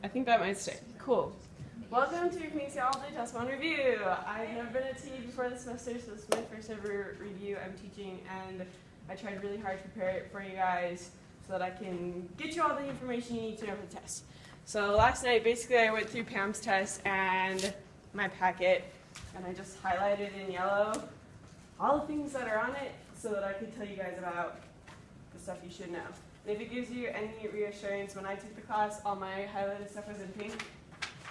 I think that might stay. Cool. Welcome to Kinesiology Test 1 Review. I've never been a TE before this semester, so this is my first ever review I'm teaching, and I tried really hard to prepare it for you guys so that I can get you all the information you need to know for the test. So last night, basically, I went through Pam's test and my packet, and I just highlighted in yellow all the things that are on it so that I could tell you guys about the stuff you should know. And if it gives you any reassurance, when I took the class, all my highlighted stuff was in pink,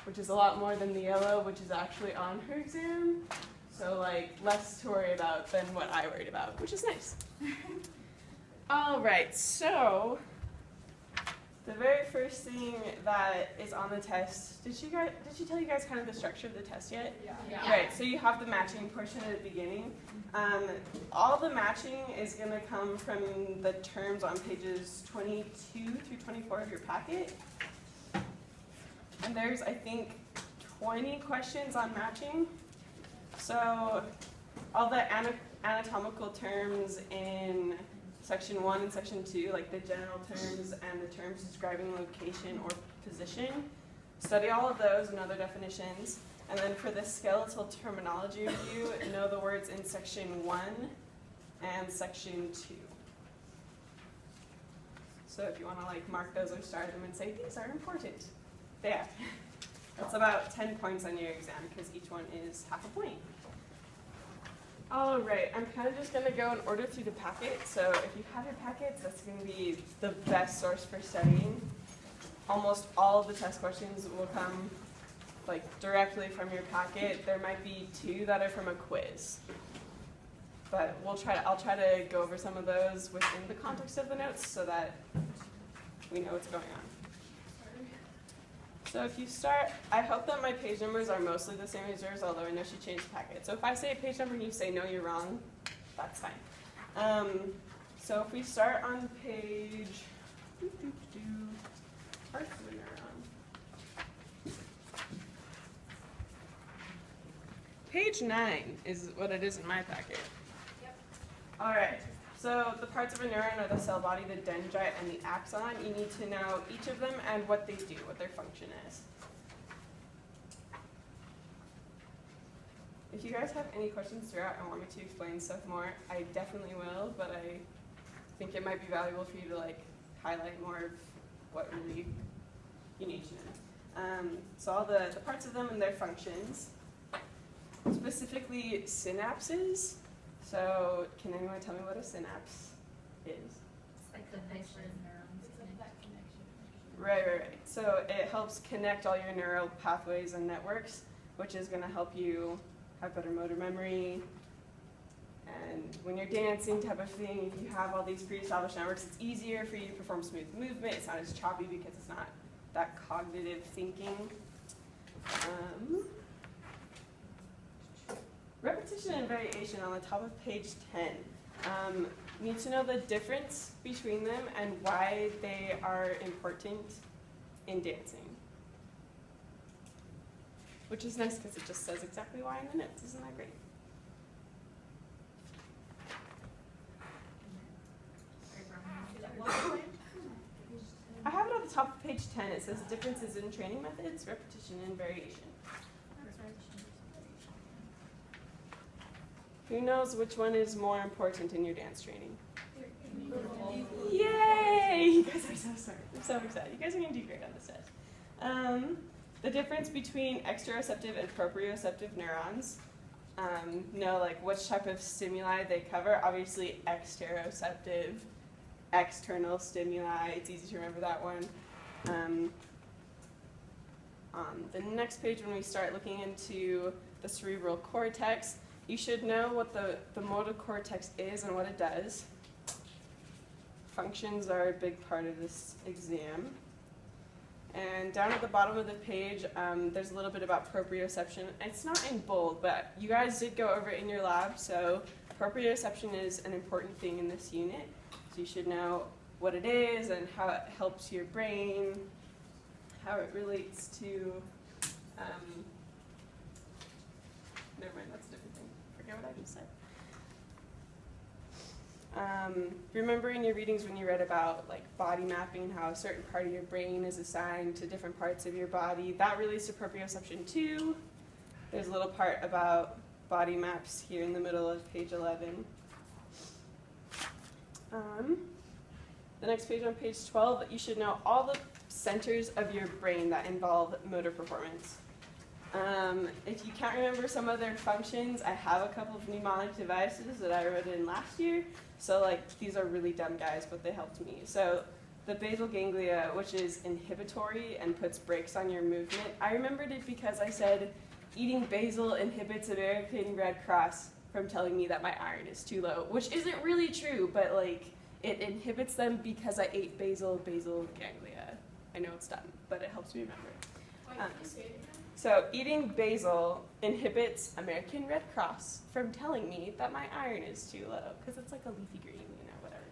which is a lot more than the yellow, which is actually on her exam. So like less to worry about than what I worried about, which is nice. All right, so the very first thing that is on the test, did she tell you guys kind of the structure of the test yet? Yeah. Right, so you have the matching portion at the beginning. All the matching is going to come from the terms on pages 22 through 24 of your packet. And there's, I think, 20 questions on matching. So all the anatomical terms in section 1 and section 2, like the general terms and the terms describing location or position, study all of those and other definitions. And then for the skeletal terminology review, know the words in section 1 and section 2. So if you want to like mark those or star them and say, these are important, they are. That's about 10 points on your exam because each one is half a point. All right, I'm kind of just going to go in order through the packet. So if you have your packets, that's going to be the best source for studying. Almost all of the test questions will come like directly from your packet. There might be 2 that are from a quiz. But I'll try to go over some of those within the context of the notes so that we know what's going on. So if you start, I hope that my page numbers are mostly the same as yours, although I know she changed the packet. So if I say a page number and you say, no, you're wrong, that's fine. So if we start on page, page 9 is what it is in my packet. Yep. All right. So the parts of a neuron are the cell body, the dendrite, and the axon. You need to know each of them and what they do, what their function is. If you guys have any questions throughout and want me to explain stuff more, I definitely will, but I think it might be valuable for you to like highlight more of what really you need to know. So all the parts of them and their functions, specifically synapses. So, can anyone tell me what a synapse is? It's like the place where neurons connect. Right. So it helps connect all your neural pathways and networks, which is going to help you have better motor memory. And when you're dancing type of thing, if you have all these pre-established networks, it's easier for you to perform smooth movement. It's not as choppy because it's not that cognitive thinking. Repetition and variation on the top of page 10. You need to know the difference between them and why they are important in dancing. Which is nice because it just says exactly why in the notes. Isn't that great? I have it on the top of page 10. It says differences in training methods, repetition, and variation. Who knows which one is more important in your dance training? Yay! You guys are so smart. I'm so excited. You guys are going to do great on this test. The difference between exteroceptive and proprioceptive neurons. Know like which type of stimuli they cover. Obviously exteroceptive, external stimuli. It's easy to remember that one. On the next page, when we start looking into the cerebral cortex, you should know what the motor cortex is and what it does. Functions are a big part of this exam. And down at the bottom of the page, there's a little bit about proprioception. It's not in bold, but you guys did go over it in your lab, so proprioception is an important thing in this unit. So you should know what it is and how it helps your brain, how it relates to, never mind, that's a different thing. Forget what I just said. Remember in your readings when you read about like body mapping, how a certain part of your brain is assigned to different parts of your body? That relates to proprioception too. There's a little part about body maps here in the middle of page 11. The next page on page 12, you should know all the centers of your brain that involve motor performance. If you can't remember some of their functions, I have a couple of mnemonic devices that I wrote in last year. So like these are really dumb guys, but they helped me. So the basal ganglia, which is inhibitory and puts brakes on your movement. I remembered it because I said eating basil inhibits American Red Cross from telling me that my iron is too low, which isn't really true, but like it inhibits them because I ate basal ganglia. I know it's dumb, but it helps me remember. Wait, can you say it again? So eating basil inhibits American Red Cross from telling me that my iron is too low, because it's like a leafy green, you know, whatever.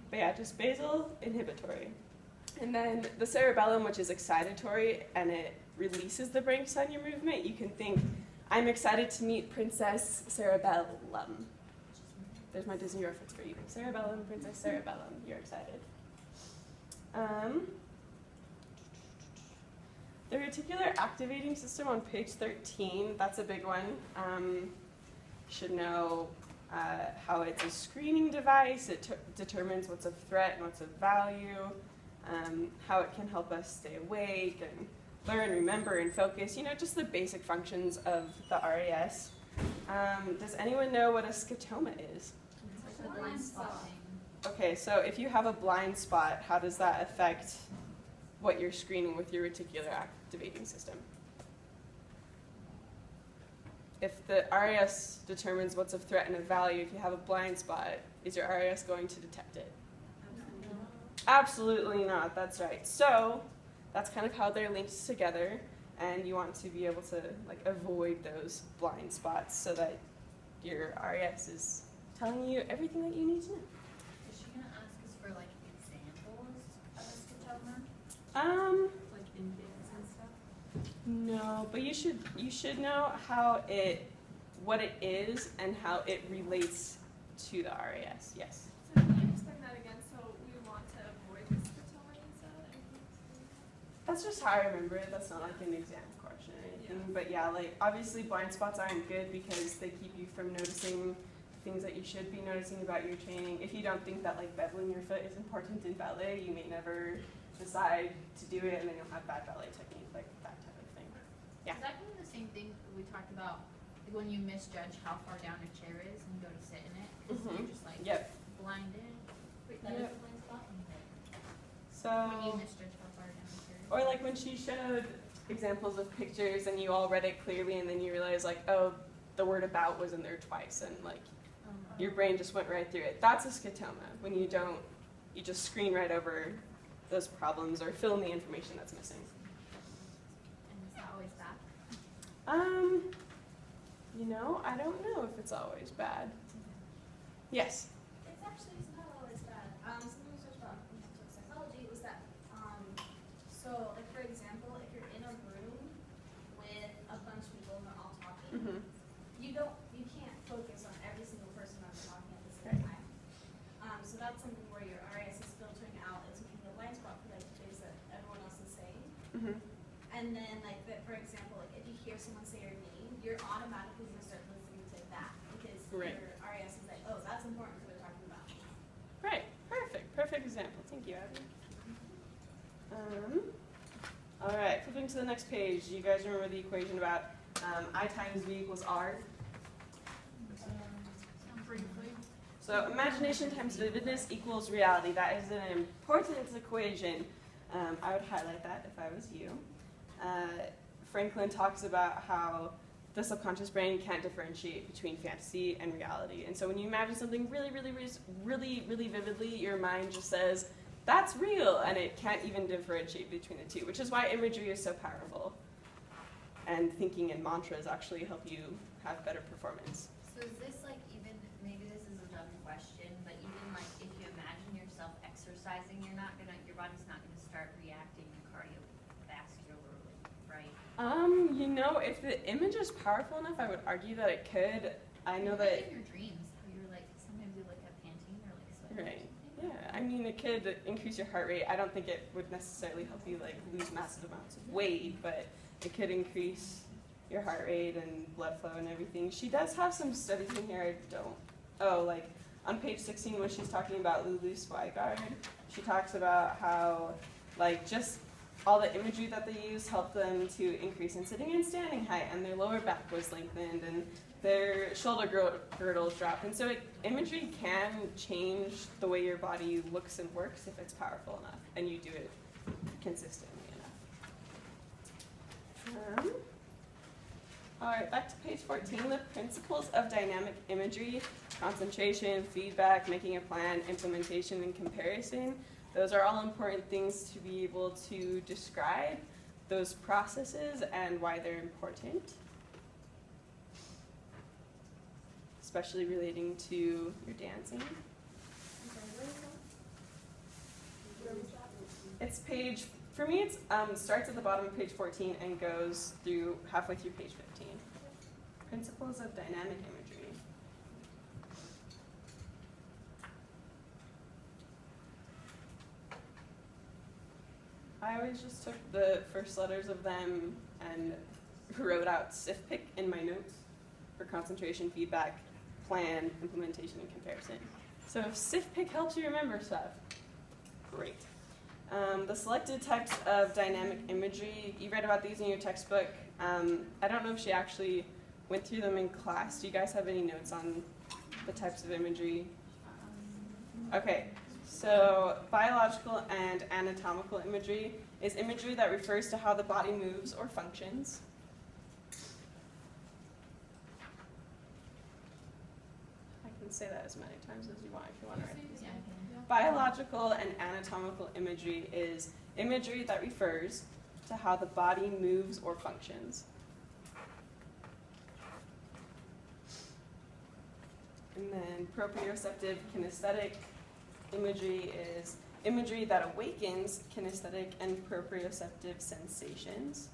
But yeah, just basil, inhibitory. And then the cerebellum, which is excitatory, and it releases the brakes on your movement. You can think, I'm excited to meet Princess Cerebellum. There's my Disney reference for you. Cerebellum, Princess Cerebellum, you're excited. The reticular activating system on page 13, that's a big one. You should know how it's a screening device. It determines what's of threat and what's of value, how it can help us stay awake and learn, remember, and focus. You know, just the basic functions of the RAS. Does anyone know what a scotoma is? It's like a blind spot. Okay, so if you have a blind spot, how does that affect what you're screening with your reticular activating system? If the RAS determines what's of threat and of value, if you have a blind spot, is your RAS going to detect it? Absolutely not, that's right. So that's kind of how they're linked together, and you want to be able to like avoid those blind spots so that your RAS is telling you everything that you need to know. Is she gonna ask us for like examples of a scotoma? Like in bits and stuff? No, but you should know what it is and how it relates to the RAS. Yes. So can you explain that again? So we want to avoid the scotoma instead? That's just how I remember it. That's not like an exam question or anything. Yeah. But yeah, like obviously blind spots aren't good because they keep you from noticing things that you should be noticing about your training. If you don't think that like beveling your foot is important in ballet, you may never decide to do it, and then you'll have bad ballet technique, like that type of thing. Yeah. Is that kind of the same thing we talked about like when you misjudge how far down a chair is and you go to sit in it? Because you're just like blinded. Wait, that is a blind spot? So. When you misjudge how far down a chair is? Or like when she showed examples of pictures and you all read it clearly and then you realize like, oh, the word about was in there twice and like your brain just went right through it. That's a scotoma, when you just screen right over those problems or fill in the information that's missing. And is that always bad? You know, I don't know if it's always bad. Yes? It's actually not always bad. Something we talked about in psychology was that, so like for example, if you're in a room with a bunch of people and they're all talking, you can't focus on every single person that's talking at the same time. So that's something where your RAS is filtering out, it's making a blind spot for like the things that everyone else is saying. And then like for example, like if you hear someone say your name, you're automatically gonna start listening to that because your RAS is like, oh, that's important because they're talking about me. Right. Perfect example. Thank you, Abby. All right, flipping to the next page. You guys remember the equation about I times V equals R? Briefly. So imagination times vividness equals reality. That is an important equation. I would highlight that if I was you. Franklin talks about how the subconscious brain can't differentiate between fantasy and reality. And so when you imagine something really vividly, your mind just says, that's real, and it can't even differentiate between the two, which is why imagery is so powerful. And thinking in mantras actually help you have better performance. So is this like even, maybe this is a dumb question, but even like if you imagine yourself exercising, your body's not gonna start reacting cardiovascularly, right? You know, if the image is powerful enough, I would argue that it could. I know that. In your dreams, how you're like Right. Yeah. I mean, it could increase your heart rate. I don't think it would necessarily help you like lose massive amounts of weight, but it could increase your heart rate and blood flow and everything. She does have some studies in here. I don't. Oh, like on page 16 when she's talking about Lulu Swigard, she talks about how like just all the imagery that they use helped them to increase in sitting and standing height, and their lower back was lengthened, and their shoulder girdles dropped. And so imagery can change the way your body looks and works if it's powerful enough and you do it consistently enough. All right, back to page 14, the principles of dynamic imagery: concentration, feedback, making a plan, implementation, and comparison. Those are all important things to be able to describe those processes and why they're important, especially relating to your dancing. It's page, for me it's starts at the bottom of page 14 and goes through halfway through page 15. Principles of dynamic imagery. I always just took the first letters of them and wrote out SIFPIC in my notes for concentration, feedback, plan, implementation, and comparison. So if SIFPIC helps you remember stuff, great. The selected types of dynamic imagery, you read about these in your textbook. I don't know if she actually went through them in class. Do you guys have any notes on the types of imagery? Okay, so biological and anatomical imagery is imagery that refers to how the body moves or functions. I can say that as many times as you want if you want to write these down. Biological and anatomical imagery is imagery that refers to how the body moves or functions. And then proprioceptive kinesthetic imagery is imagery that awakens kinesthetic and proprioceptive sensations.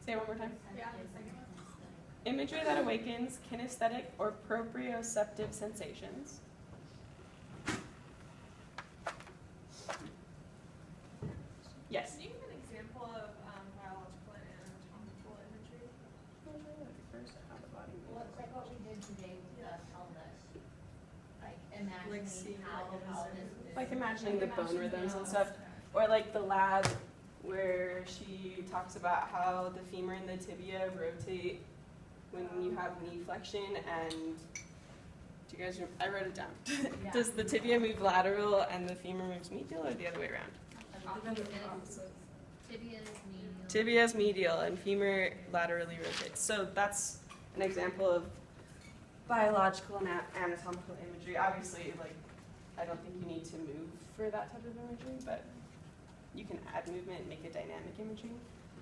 Say it one more time. Yeah, the second one. Imagery that awakens kinesthetic or proprioceptive sensations. Yes? Can you give an example of biological and anatomical imagery? Like what we did today with the pelvis. Like imagining seeing how like pelvis. Like imagining the bone rhythms and stuff. Or like the lab where she talks about how the femur and the tibia rotate when you have knee flexion, and do you guys I wrote it down. Yeah. Does the tibia move lateral and the femur moves medial, or the other way around? Tibia is medial. Tibia is medial and femur laterally rotates. So that's an example of biological and anatomical imagery. Obviously, like, I don't think you need to move for that type of imagery, but you can add movement and make it dynamic imagery.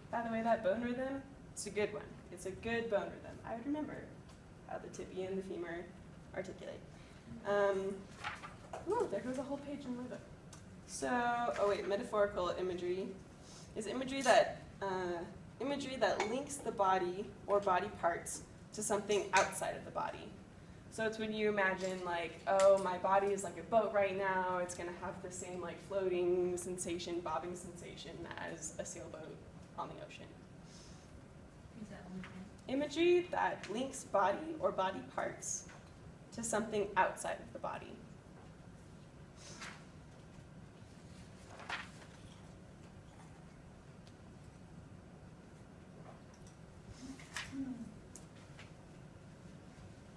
By the way, that bone rhythm, it's a good one. It's a good bone rhythm. I would remember how the tibia and the femur articulate. Ooh, there goes a whole page in my book. So, oh wait, metaphorical imagery is imagery that links the body or body parts to something outside of the body. So it's when you imagine like, oh, my body is like a boat right now. It's going to have the same like floating sensation, bobbing sensation as a sailboat on the ocean. Is that one thing? Imagery that links body or body parts to something outside of the body.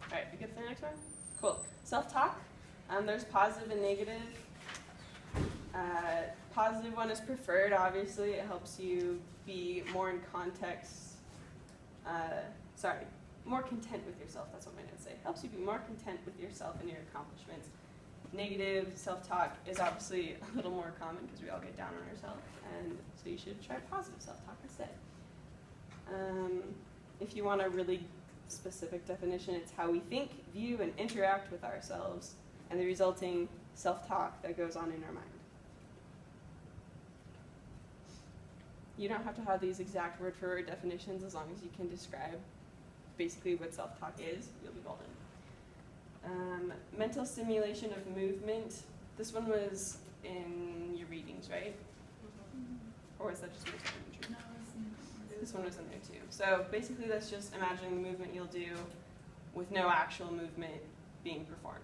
All right, we good for the next one? Cool. Self-talk. There's positive and negative. Positive one is preferred, obviously. It helps you be more in context. More content with yourself. That's what I meant to say. Helps you be more content with yourself and your accomplishments. Negative self-talk is obviously a little more common because we all get down on ourselves, and so you should try positive self-talk instead. If you want a really specific definition, it's how we think, view, and interact with ourselves, and the resulting self-talk that goes on in our mind. You don't have to have these exact word-for-word definitions. As long as you can describe basically what self-talk is, you'll be golden. Mental stimulation of movement. This one was in your readings, right? Or was that just mental imagery? No, it's This one was in there too. So basically that's just imagining the movement you'll do with no actual movement being performed.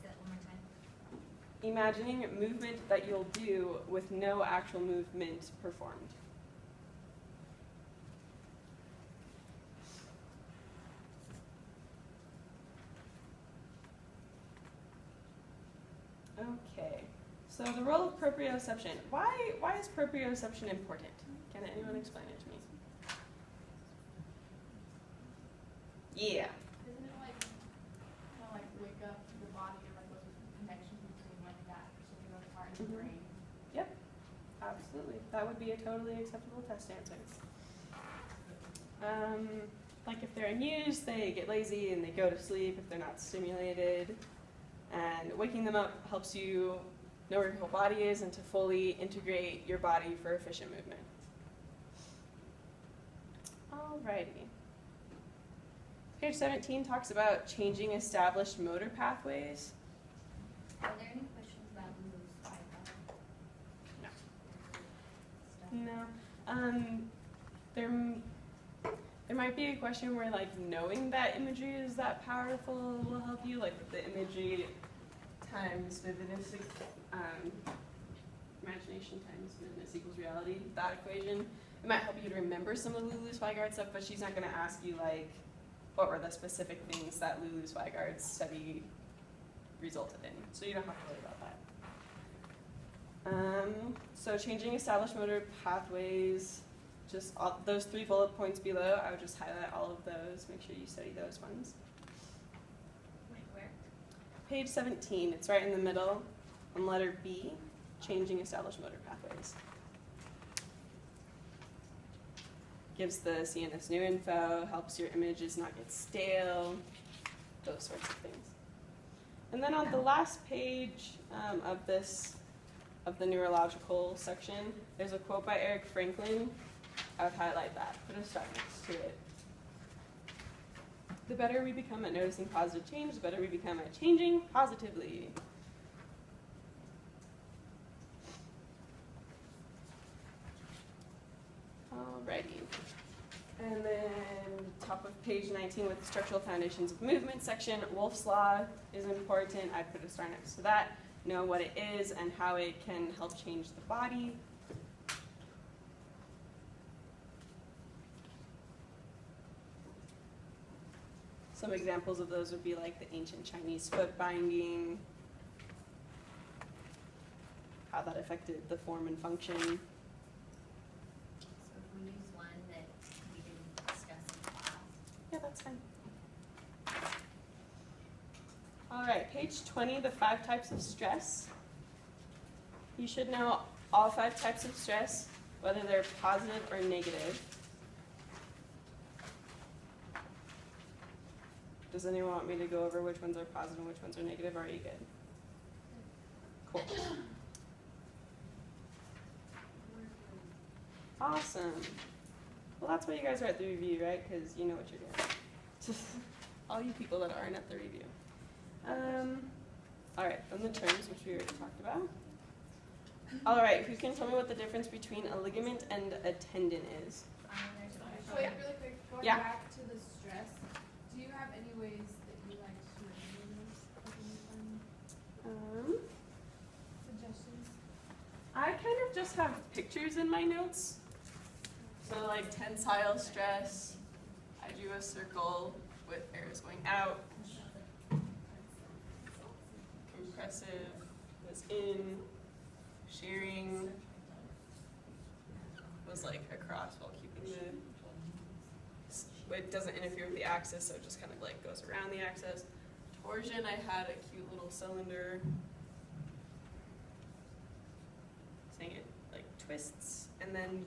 Say that one more time. Imagining movement that you'll do with no actual movement performed. Okay, so the role of proprioception. Why is proprioception important? Can anyone explain it to me? Yeah. Isn't it like, kind of like wake up the body and like what's the connection between like that particular part of the Mhm. brain? Yep, absolutely. That would be a totally acceptable test answer. Like if they're amused, they get lazy and they go to sleep if they're not stimulated. And waking them up helps you know where your whole body is and to fully integrate your body for efficient movement. Alrighty. Page 17 talks about changing established motor pathways. Are there any questions about Lulu's No. There might be a question where like knowing that imagery is that powerful will help you, like the imagery times vividness, imagination times vividness equals reality, that equation. It might help you to remember some of Lulu Zweigard's stuff, but she's not going to ask you like what were the specific things that Lulu Zweigard's study resulted in. So you don't have to worry about that. So changing established motor pathways, just all, those 3 bullet points below, I would just highlight all of those. Make sure you study those ones. Wait, where? Page 17, it's right in the middle on letter B, changing established motor pathways. Gives the CNS new info, helps your images not get stale, those sorts of things. And then on the last page of the neurological section, there's a quote by Eric Franklin. I would highlight that, put a star next to it. The better we become at noticing positive change, the better we become at changing positively. Alrighty. And then top of page 19 with the structural foundations of movement section, Wolff's Law is important. I'd put a star next to that. Know what it is and how it can help change the body. Some examples of those would be like the ancient Chinese foot binding, how that affected the form and function. So if we use one that we didn't discuss in class. Yeah, that's fine. All right, page 20, the 5 types of stress. You should know all 5 types of stress, whether they're positive or negative. Does anyone want me to go over which ones are positive and which ones are negative, or are you good? Cool. Awesome. Well, that's why you guys are at the review, right? Because you know what you're doing. All you people that aren't at the review. All right, then the terms, which we already talked about. All right, who can tell me what the difference between a ligament and a tendon is? There's a question. Wait, really quick, going Yeah. back to the stress, do you have any ways that you like to remember those? Like any fun suggestions? I kind of just have pictures in my notes. So like tensile stress, I drew a circle with arrows going out. Compressive was in. Shearing was like across while keeping it doesn't interfere with the axis, so it just kind of like goes around the axis. Torsion, I had a cute little cylinder saying it like twists. And then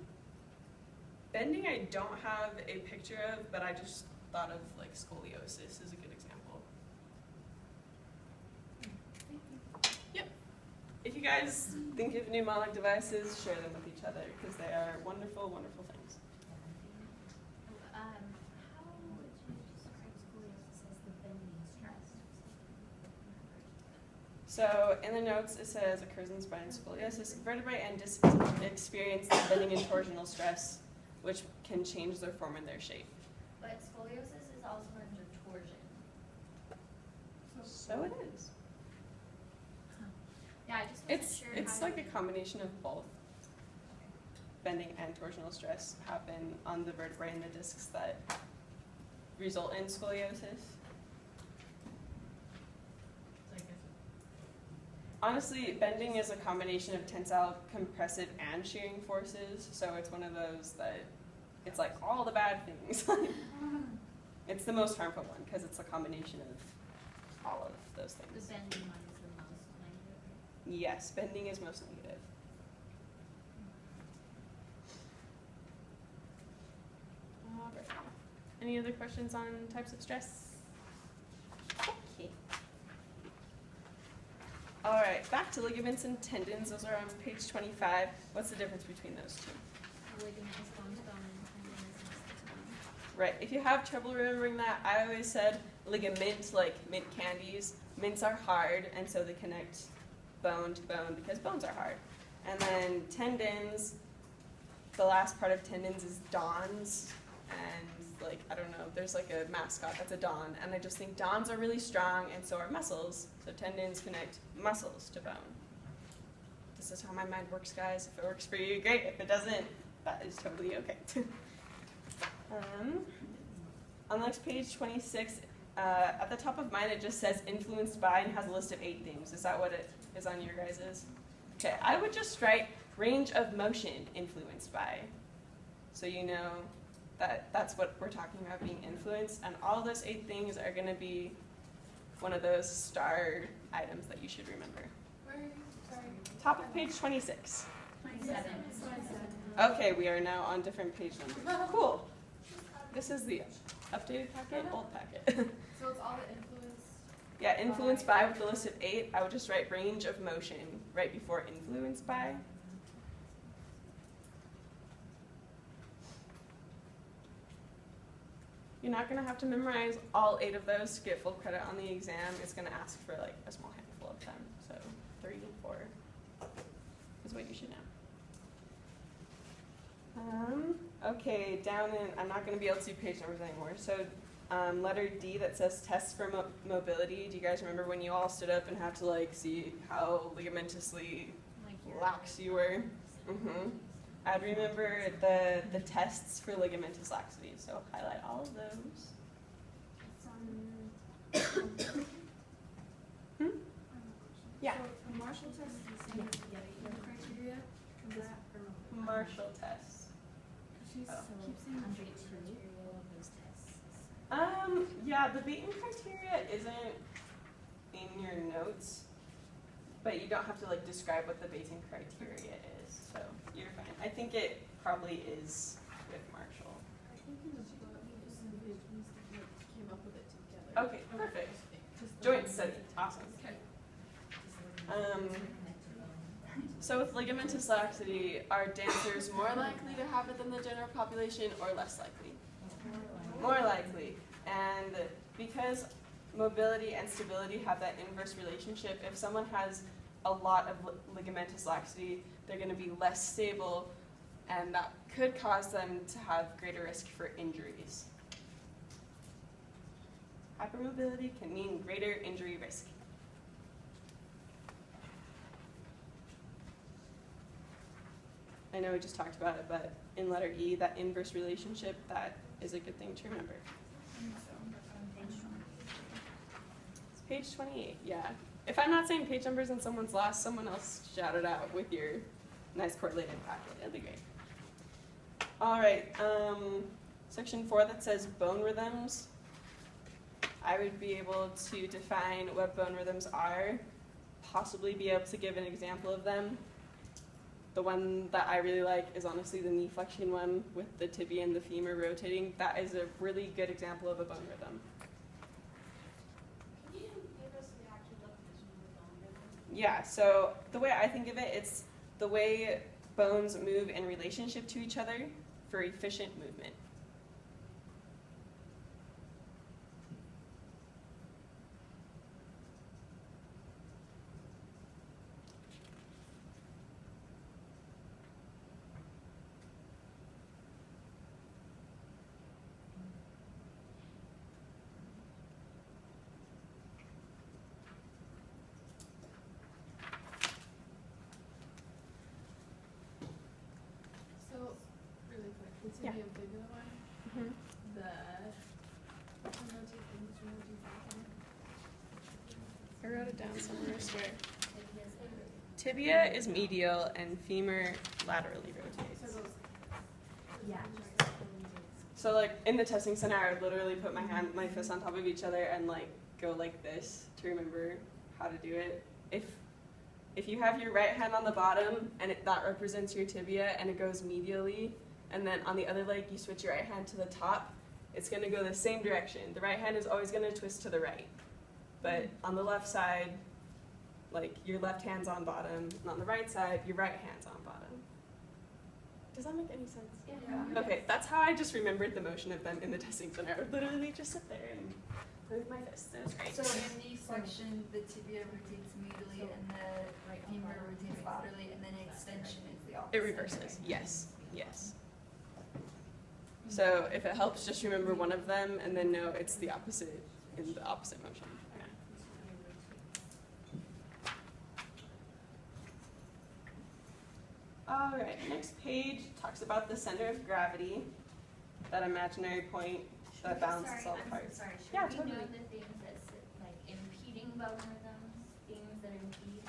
bending I don't have a picture of, but I just thought of like scoliosis as a good example. Yep. If you you guys think of mnemonic devices, share them with each other because they are wonderful, wonderful things. How would you describe scoliosis as the bending stress? So in the notes it says occurs in spine scoliosis. Vertebrae and discs experience the bending and torsional stress, which can change their form and their shape. But scoliosis is also under torsion. So it is. Yeah, I just wasn't sure It's how like a you- combination of both. Bending and torsional stress happen on the vertebrae and the discs that result in scoliosis. Honestly, bending is a combination of tensile, compressive, and shearing forces, so it's one of those that it's like all the bad things. It's the most harmful one because it's a combination of all of those The things. bending one is the most negative. Yes, bending is most negative. All right. Any other questions on types of stress? Okay. All right, back to ligaments and tendons. Those are on page 25. What's the difference between those two? The ligament is bone to bone and tendon is muscle to bone. Right, if you have trouble remembering that, I always said ligament, like mint candies. Mints are hard, and so they connect bone to bone because bones are hard. And then tendons, the last part of tendons is dons, and like, I don't know, there's like a mascot that's a don, and I just think dons are really strong, and so are muscles. So tendons connect muscles to bone. This is how my mind works, guys. If it works for you, great. If it doesn't, that is totally okay. On the next page, 26, at the top of mine, it just says influenced by and has a list of 8 things. Is that what it is on your guys's? Okay, I would just write range of motion influenced by. So you know that that's what we're talking about being influenced. And all those 8 things are going to be one of those star items that you should remember. Where are you? Sorry. Top of page 26. 27. Okay, we are now on different page numbers. Cool. This is the updated packet, old packet. So it's all the influence. Yeah, influenced by with the list of 8, I would just write range of motion right before influenced by. You're not going to have to memorize all 8 of those to get full credit on the exam. It's going to ask for like a small handful of them. So 3 and 4 is what you should know. Okay, down in, I'm not going to be able to do page numbers anymore. So letter D that says tests for mobility. Do you guys remember when you all stood up and had to like see how ligamentously Like your lax you were? I'd remember the tests for ligamentous laxity. So highlight all of those. Yeah. So a Marshall test is the same as the other criteria. Is that or Marshall tests. She's Oh. keeps saying under Bates criteria of those tests. Yeah, the Baton criteria isn't in your notes, but you don't have to like describe what the Baton criteria is, so you're fine. I think it probably is with Marshall. I think in the book, just in the page, we came up with it together. Okay, perfect. Just the Joint one- study, awesome. Okay. So with ligamentous laxity, are dancers more likely to have it than the general population or less likely? More likely. And because mobility and stability have that inverse relationship, if someone has a lot of ligamentous laxity, they're going to be less stable, and that could cause them to have greater risk for injuries. Hypermobility can mean greater injury risk. I know we just talked about it, but in letter E, that inverse relationship, that is a good thing to remember. It's page 28, yeah. If I'm not saying page numbers and someone's lost, someone else shout it out with your nice correlated packet. It'll be great. All right, section 4 that says bone rhythms. I would be able to define what bone rhythms are, possibly be able to give an example of them. The one that I really like is honestly the knee flexion one with the tibia and the femur rotating. That is a really good example of a bone rhythm. Can you give us the actual definition of the bone rhythm? Yeah, so the way I think of it, it's the way bones move in relationship to each other for efficient movement. So, really quick, the Yeah. tibia one, Mm-hmm. the rotate things, rotate that I wrote it down somewhere, I swear. Tibia is medial and femur laterally rotates. So those. Yeah. So like in the testing center, I would literally put my fists on top of each other and like go like this to remember how to do it. If you have your right hand on the bottom and that represents your tibia and it goes medially, and then on the other leg you switch your right hand to the top, it's going to go the same direction. The right hand is always going to twist to the right. But on the left side, like your left hand's on bottom, and on the right side, your right hand's on bottom. Does that make any sense? Yeah. Okay, that's how I just remembered the motion of them in the testing center. I would literally just sit there and move my fists. It was great. So in the flexion, the tibia rotates medially and the femur rotates laterally, and then extension is the opposite. It reverses. Yes. Yes. So if it helps, just remember one of them and then know it's the opposite in the opposite motion. Yeah. All right, next page talks about the center of gravity, that imaginary point that balances all the parts. Sorry, Yeah, should we know totally. the things that sit, like impeding bone rhythms, things that impede?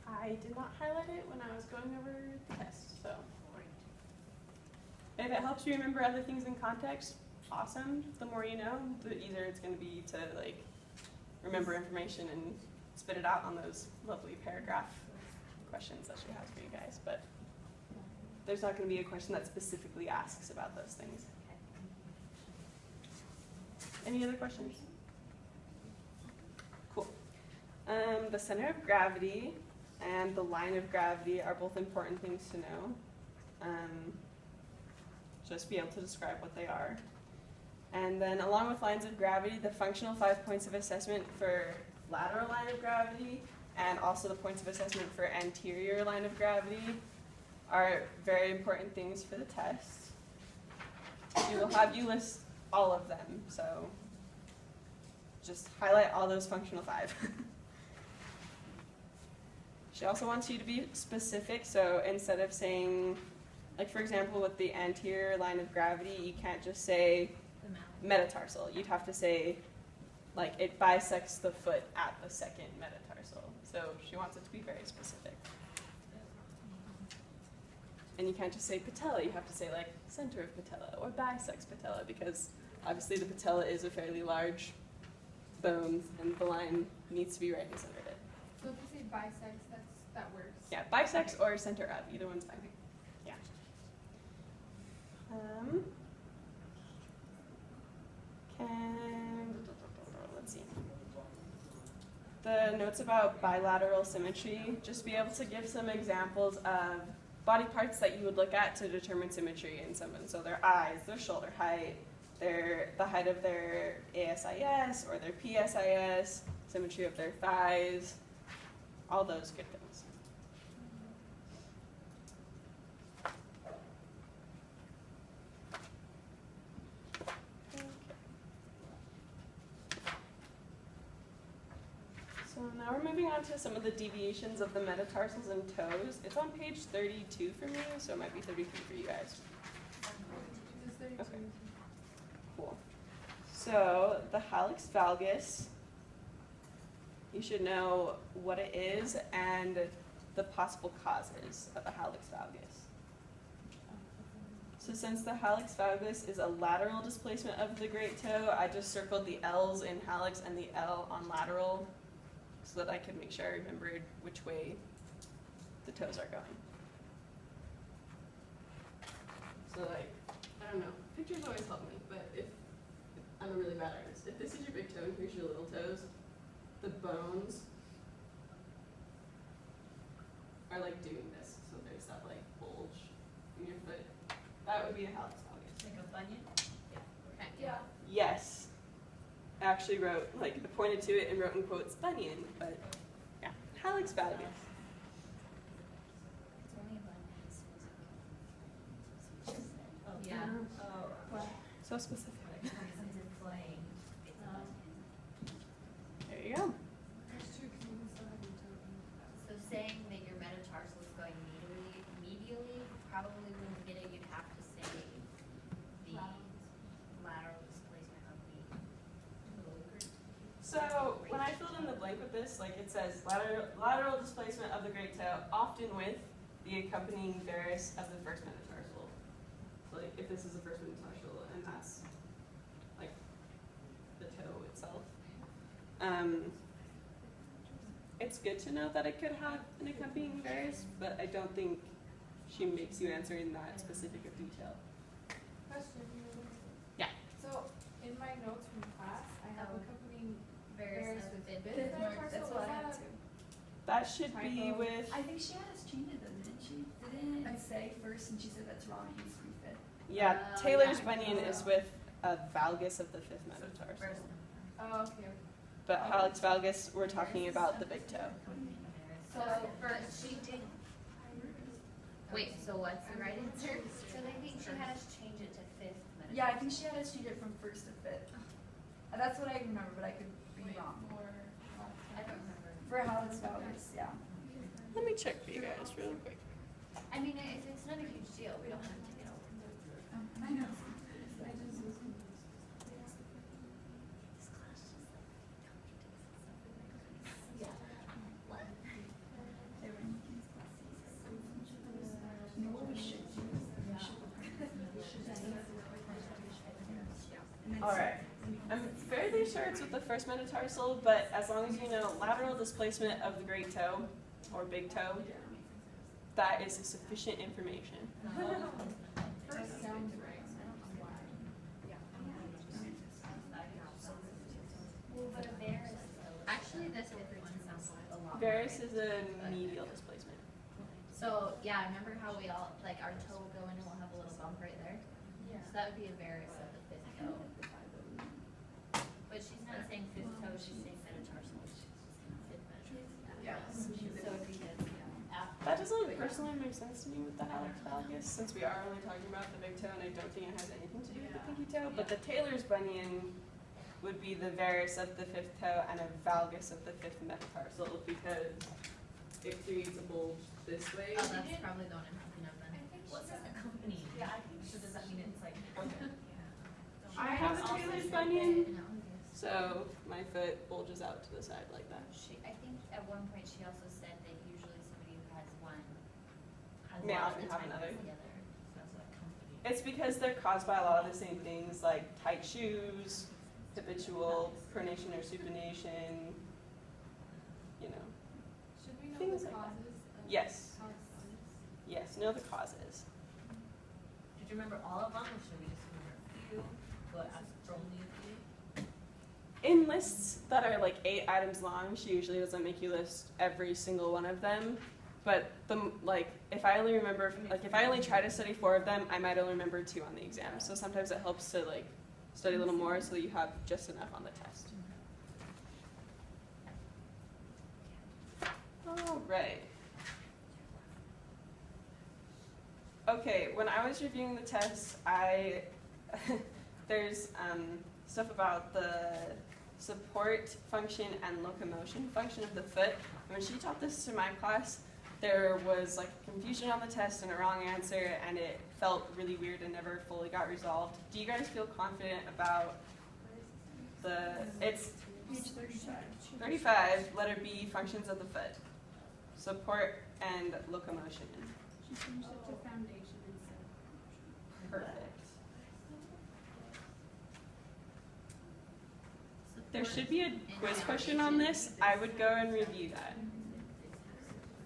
I did not highlight it when I was going over the test, so. If it helps you remember other things in context, awesome. The more you know, the easier it's going to be to like remember information and spit it out on those lovely paragraph questions that she has for you guys. But there's not going to be a question that specifically asks about those things. Any other questions? Cool. The center of gravity and the line of gravity are both important things to know. Just be able to describe what they are. And then along with lines of gravity, the functional 5 points of assessment for lateral line of gravity and also the points of assessment for anterior line of gravity are very important things for the test. She will have you list all of them, so just highlight all those functional 5. She also wants you to be specific, so instead of saying, like for example with the anterior line of gravity, you can't just say metatarsal. You'd have to say, like, it bisects the foot at the second metatarsal. So she wants it to be very specific. And you can't just say patella, you have to say like center of patella or bisects patella, because obviously the patella is a fairly large bone and the line needs to be right in the center of it. So if you say bisects, that works. Yeah, bisects or center of, either one's fine. Yeah. Let's see. The notes about bilateral symmetry, just be able to give some examples of body parts that you would look at to determine symmetry in someone. So their eyes, their shoulder height, the height of their ASIS or their PSIS, symmetry of their thighs, all those good things. So now we're moving on to some of the deviations of the metatarsals and toes. It's on page 32 for me, so it might be 33 for you guys. It's 32. Okay. Cool. So the hallux valgus, you should know what it is and the possible causes of a hallux valgus. So since the hallux valgus is a lateral displacement of the great toe, I just circled the L's in hallux and the L on lateral so that I could make sure I remembered which way the toes are going. So like, I don't know, pictures always help me, but if I'm a really bad artist, if this is your big toe and here's your little toes, the bones are like doing this. So there's that like bulge in your foot. That would be a hallux valgus. Like a bunion? Yeah. Yeah. Yes. I actually wrote, like, I pointed to it and wrote in quotes bunion, but yeah, hallux valgus. It's only a bunion. Oh, yeah. Oh. So specific. Like, it's inflamed. It's a bunion. There you go. There's two keys, so have you told me that? So saying that your metatarsal is going medially probably wouldn't get it. You'd have to say the lateral displacement of the So when I filled in the blank with this, like it says lateral displacement of the great toe, often with the accompanying varus of the first metatarsal. So like if this is the first metatarsal and that's like the toe itself. It's good to know that it could have an accompanying varus, but I don't think she makes you answer in that specific of detail. Question. Yeah. So, in my notes from class, I have accompanying varus of the fifth fifth. metatarsal. That's what I have too. That should be Typo. with, I think she had us change it though, didn't she? Didn't it say first and she said that's wrong, it needs to be fifth? yeah, Oh, Taylor's yeah. bunion is with a valgus of the fifth metatarsal. First. Oh, okay. But hallux valgus, we're talking about the big toe. So first she did. Wait, so what's the right answer? So they think she had us change it to fifth metatarsal. Yeah, I think she had us change it from first to fifth. That's what I remember, but I could be wrong. I don't remember. For hallux valgus, yeah. Let me check for you guys really quick. I mean, if it's not a huge deal, we don't have to get over it. I know. This class just like contradicts itself. Yeah. What? They were in these classes. You know what we should do? We should All right. I'm fairly sure it's with the first metatarsal, but as long as you know lateral displacement of the great toe or big toe, that is sufficient information. First sounds right. I don't know why. Well, but a varus though. Actually, this fifth one sounds a lot. Varus more is a medial displacement. So, yeah, remember how we all, like, our toe will go in and we'll have a little bump right there? Yeah. So that would be a varus of the fifth toe. But she's not saying fifth toe, she's saying metatarsal. Fifth metatarsal. Yeah. So it'd be the, after. That doesn't personally make sense to me with the hallux valgus, since we are only talking about the big toe, and I don't think it has anything to do with the pinky toe. But the Taylor's bunion would be the varus of the fifth toe and a valgus of the fifth metatarsal, because it creates a bulge this way. Oh, that's probably the one I'm thinking of then. What's that accompanying? Yeah, I think So does that mean it's like? I have a Taylor's bunion, so my foot bulges out to the side like that. I think at one point she also said that usually somebody who has one has May a lot of often the have time another. has the other. So that's what accompanying. It's because they're caused by a lot of the same things, like tight shoes, habitual pronation or supination, you know. Should we know Things the like that. causes of Yes, hallux valgus? yes, know the causes. Did you remember all of them, or should we just remember a few? But only a few? In lists that are like 8 items long, she usually doesn't make you list every single one of them. But if I only remember, if I only try to study 4 of them, I might only remember 2 on the exam. So sometimes it helps to study a little more so that you have just enough on the test. All right. Okay, when I was reviewing the test, there's stuff about the support function and locomotion function of the foot. And when she taught this to my class, there was like confusion on the test and a wrong answer, and it felt really weird and never fully got resolved. Do you guys feel confident about it's Page 35. 35, letter B, functions of the foot, support and locomotion. She changed it to foundation instead of promotion. Perfect. There should be a quiz question on this. I would go and review that.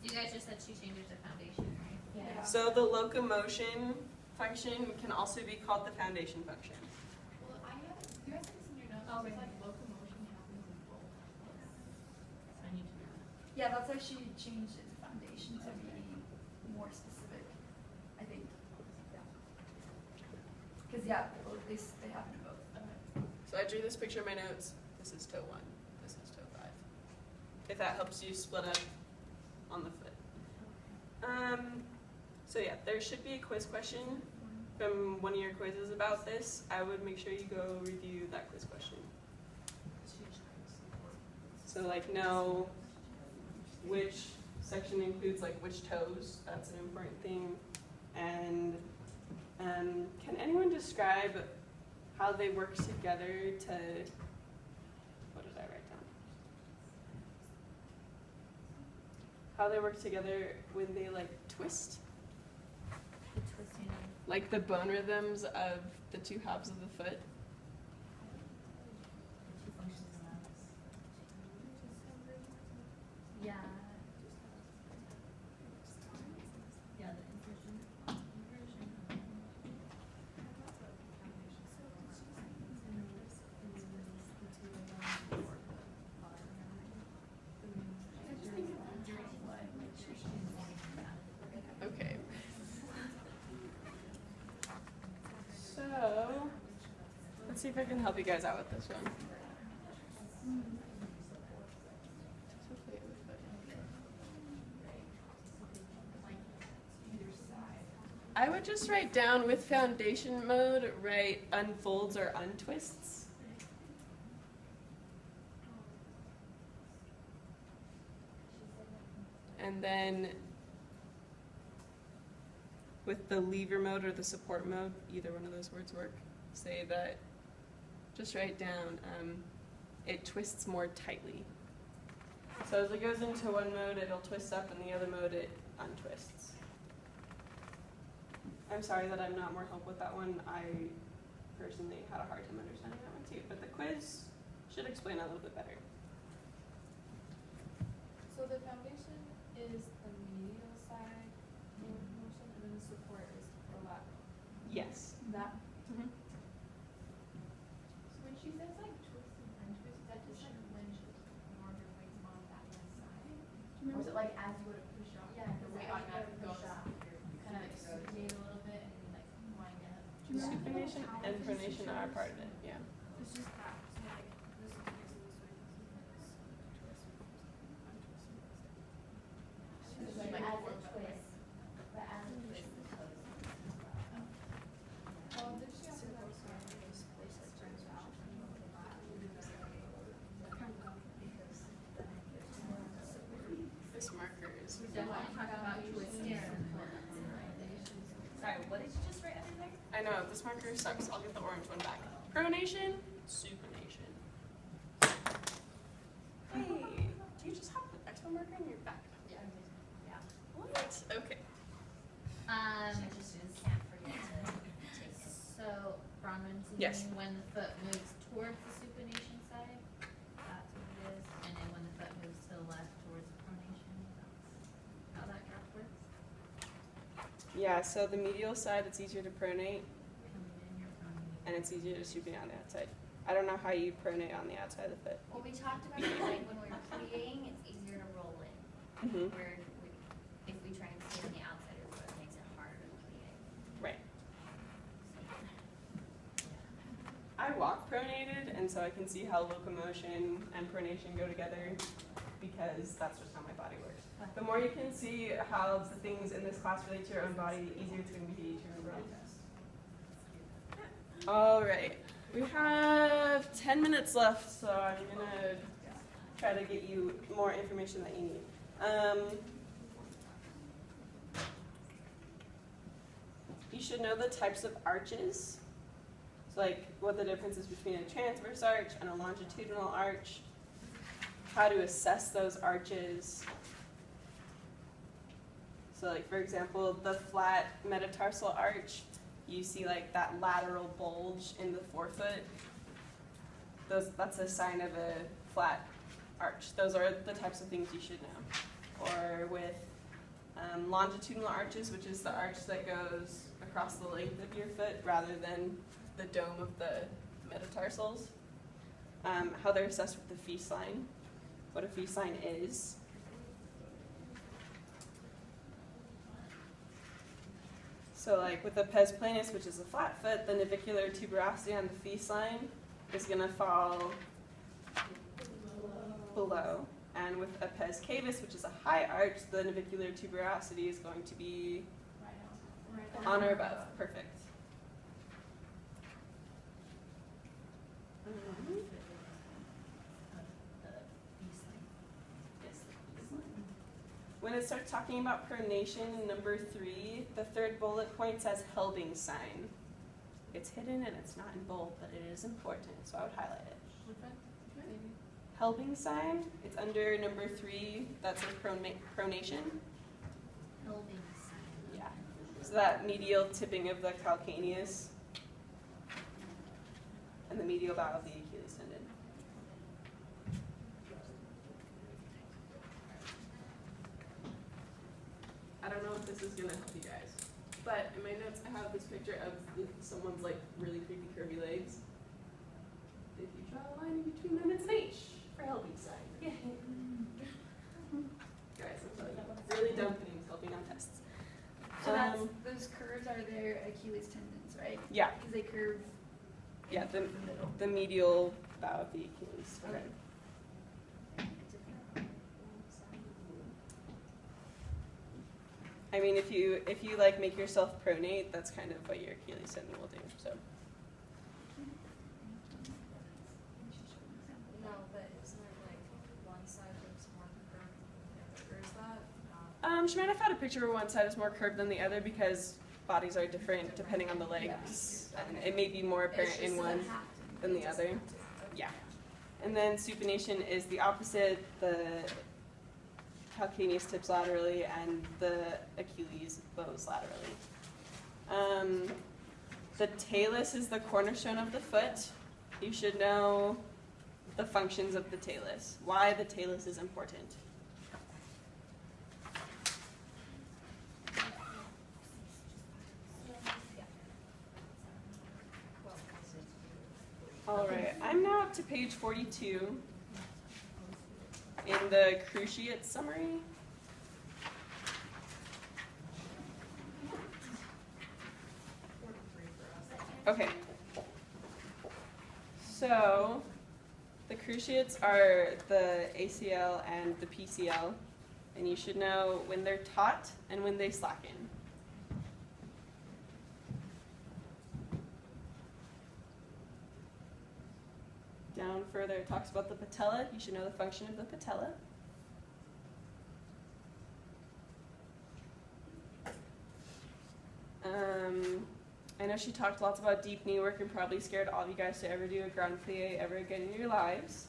You guys just said she changed it to foundation, right? Yeah. So the locomotion function can also be called the foundation function. Well, I have, you guys have this in your notes, Oh, it's really? like locomotion happens in both. So I need to know. Yeah, that's why she changed it to foundation to be yeah, they happen both. So I drew this picture in my notes. This is toe 1. This is toe 5. If that helps you split up on the foot. So yeah, there should be a quiz question from one of your quizzes about this. I would make sure you go review that quiz question. So like know which section includes like which toes. That's an important thing. And can anyone describe how they work together to, what did I write down? How they work together when they like twist? The twisting. Like the bone rhythms of the two halves of the foot? Yeah. Yeah, the inversion. Okay. So, let's see if I can help you guys out with this one. I would just write down with foundation mode, write unfolds or untwists. And then with the lever mode or the support mode, either one of those words work, say that, just write down, it twists more tightly. So as it goes into one mode, it'll twist up, and the other mode, it untwists. I'm sorry that I'm not more help with that one. I personally had a hard time understanding that one too, but the quiz should explain it a little bit better. So the foundation is the medial side motion, and then the support is the lateral. Yes. That. Mm-hmm. So when she says like twist and untwist, is that just like when she's more of your weight's on that one side? Or is it like as you would push off? Yeah, the weight automatically goes push off. you kind of like supinate a little bit and you like wind up. Supination and pronation are part of it, yeah. It's just that. So like this is facing this way, this is Like Like as four it foot, twists, but as it twists, the toes. Oh, did she also have This marker is. We definitely talk about twisting. Sorry, what did you just write under there? I know, this marker sucks. I'll get the orange one back. Pronation, supination. Hey, do you just have the expo marker in your back? Yeah. What? Okay. Just can't forget to take it. So, Bronwyn, so you Yes. mean when the foot moves towards the supination side? That's what it is. And then when the foot moves to the left towards the pronation, that's how that graph works? Yeah, so the medial side, it's easier to pronate, Coming in, you're pronating. and it's easier to supinate on the outside. I don't know how you pronate on the outside of the foot. Well, we talked about it, like when we were pleating, it's easier to roll in. Mm-hmm. Where if we try and stay on the outside of the foot, it makes it harder to pleat. Right. I walk pronated, and so I can see how locomotion and pronation go together because that's just how my body works. The more you can see how the things in this class relate to your own body, the easier it's going to be to remember on test. All right, we have 10 minutes left, so I'm going to try to get you more information that you need. You should know the types of arches. So like what the difference is between a transverse arch and a longitudinal arch, how to assess those arches. So like for example, the flat metatarsal arch, you see like that lateral bulge in the forefoot. That's a sign of a flat arch. Those are the types of things you should know. Or with longitudinal arches, which is the arch that goes across the length of your foot rather than the dome of the metatarsals. How they're assessed with the feast line, what a feast line is. So like with a pes planus, which is a flat foot, the navicular tuberosity on the feast line is going to fall below. And with a pes cavus, which is a high arch, the navicular tuberosity is going to be on or above. Perfect. When it starts talking about pronation in number 3, the third bullet point says Helbing sign. It's hidden and it's not in bold, but it is important, so I would highlight it. Helbing sign, it's under number 3, that says pronation. Helbing sign. Yeah. So that medial tipping of the calcaneus and the medial bow of the Achilles tendon. I don't know if this is going to help you guys, but in my notes I have this picture of someone's like really creepy curvy legs. If you draw a line in between them, it's an H for helping sign. Guys, I'm telling you, really dumb things helping on tests. So that's, those curves are their Achilles tendons, right? Yeah. Because they curve. Yeah, in the middle. the medial bow of the Achilles. Okay. I mean, if you like make yourself pronate, that's kind of what your Achilles tendon will do. So. No, but isn't it like one side looks more curved than the other? Or is that She might have had a picture where one side is more curved than the other because bodies are different depending on the legs, and it may be more apparent in one than the other. Yeah. And then supination is the opposite. The calcaneus tips laterally and the Achilles bows laterally. The talus is the cornerstone of the foot. You should know the functions of the talus, why the talus is important. All right, I'm now up to page 42 in the cruciate summary. Okay. So the cruciates are the ACL and the PCL, and you should know when they're taut and when they slacken. Down further, it talks about the patella. You should know the function of the patella. I know she talked lots about deep knee work and probably scared all of you guys to ever do a grand plie ever again in your lives.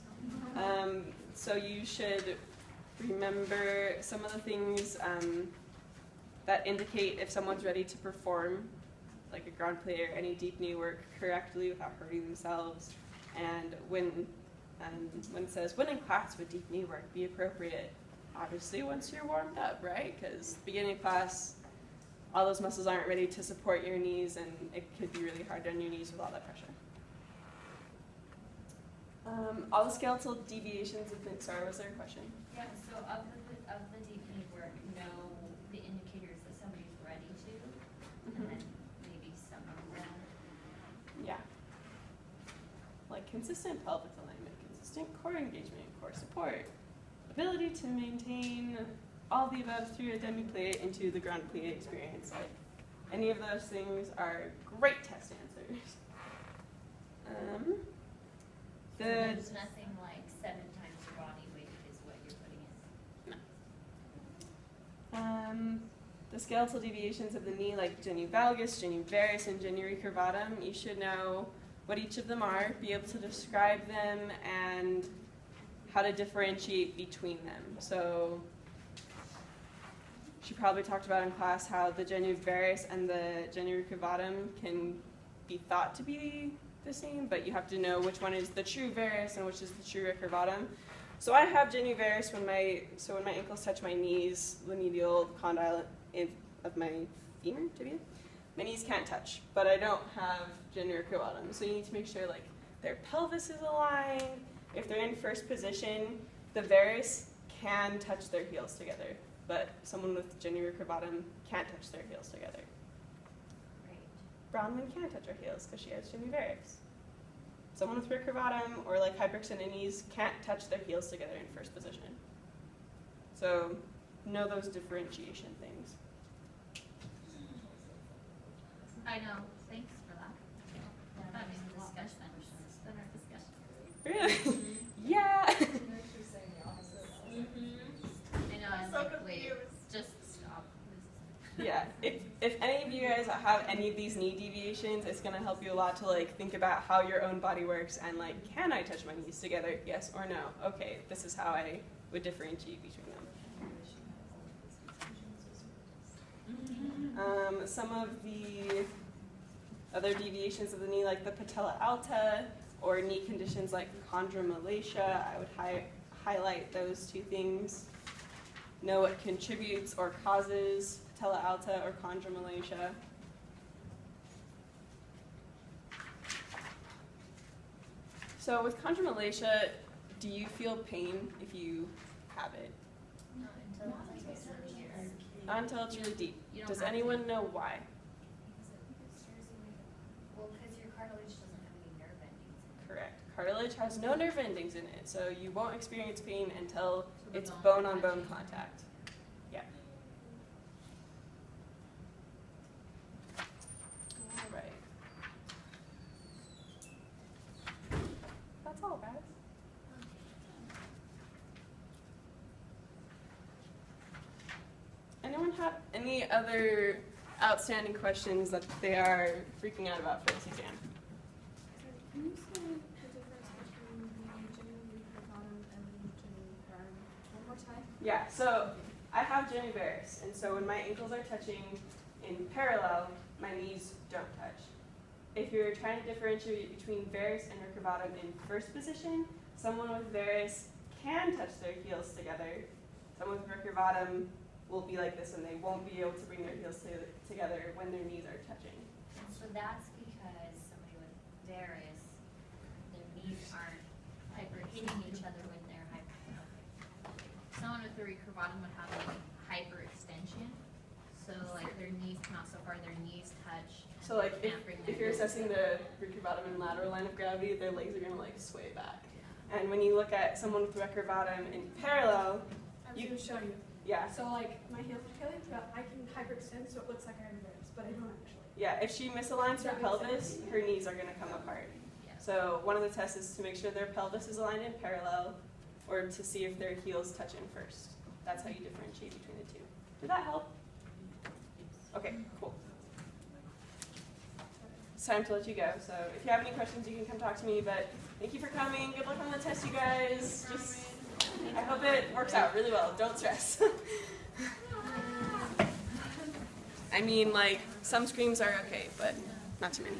So you should remember some of the things that indicate if someone's ready to perform like a grand plie or any deep knee work correctly without hurting themselves. And when it says, when in class would deep knee work be appropriate? Obviously once you're warmed up, right? Because beginning of class, all those muscles aren't ready to support your knees, and it could be really hard on your knees with all that pressure. All the skeletal deviations of the, sorry, was there a question? Yeah, so of the deep knee work, know the indicators that somebody's ready to, and then maybe some of them. Yeah. Like consistent pelvic alignment, consistent core engagement, core support, ability to maintain all the above through a demi-plie into the grand plie experience. Like any of those things are great test answers. So there's nothing like 7 times your body weight is what you're putting in. No. The skeletal deviations of the knee, like genu valgus, genu varus, and genu recurvatum, you should know what each of them are, be able to describe them, and how to differentiate between them. So she probably talked about in class how the genu varus and the genu recurvatum can be thought to be the same, but you have to know which one is the true varus and which is the true recurvatum. So I have genu varus when my ankles touch my knees, the medial condyle of my femur, tibia. My knees can't touch, but I don't have genu recurvatum. So you need to make sure like their pelvis is aligned. If they're in first position, the varus can touch their heels together, but someone with genu recurvatum can't touch their heels together. Bronwyn can't touch her heels because she has genivarix. Someone with recurvatum or like hyperextended knees can't touch their heels together in first position. So know those differentiation things. I know, thanks for that. That makes the discussion, our discussion. Really? Yeah. I know, I was So like, wait, confused. just stop. Yeah, if any of you guys have any of these knee deviations, it's gonna help you a lot to like think about how your own body works and like, can I touch my knees together? Yes or no? Okay, this is how I would differentiate between them. Some of the other deviations of the knee, like the patella alta, or knee conditions like chondromalacia, I would highlight those two things. Know what contributes or causes patella alta or chondromalacia. So with chondromalacia, do you feel pain if you have it? No, until it's like severe. Not until it's really deep. You don't Does have to. anyone know why? Well, because your cartilage doesn't have any nerve endings in it. Correct. Cartilage has no nerve endings in it, so you won't experience pain until So the it's bones are bone-on-bone touching. contact. Yeah. All right. That's all, guys. Anyone have any other outstanding questions that they are freaking out about for this exam? Can you say the difference between the genivarix and the genivarix one more time? Yeah, so I have genivarix, and so when my ankles are touching in parallel, my knees don't touch. If you're trying to differentiate between varix and recurvatum in first position, someone with varix can touch their heels together. Someone with recurvatum will be like this, and they won't be able to bring their heels together when their knees are touching. And so that's because somebody with varus, their knees aren't hitting each other when they're Someone with the recurvatum would have like hyperextension, so like their knees come out so far, their knees touch. So like Can't bring if their you're heels assessing the recurvatum and lateral line of gravity, their legs are gonna like sway back. And when you look at someone with recurvatum in parallel, I was You- going to show you. yeah, So like my heels are killing, but I can hyperextend so it looks like I have varix, but I don't actually. yeah, if she misaligns her pelvis, her knees are gonna come apart. Yeah. So one of the tests is to make sure their pelvis is aligned in parallel, or to see if their heels touch in first. That's how you differentiate between the two. Did that help? Okay, cool. It's time to let you go. So if you have any questions, you can come talk to me. But thank you for coming. Good luck on the test, you guys. Just, I hope it works out really well. Don't stress. I mean, like, some screams are okay, but not too many.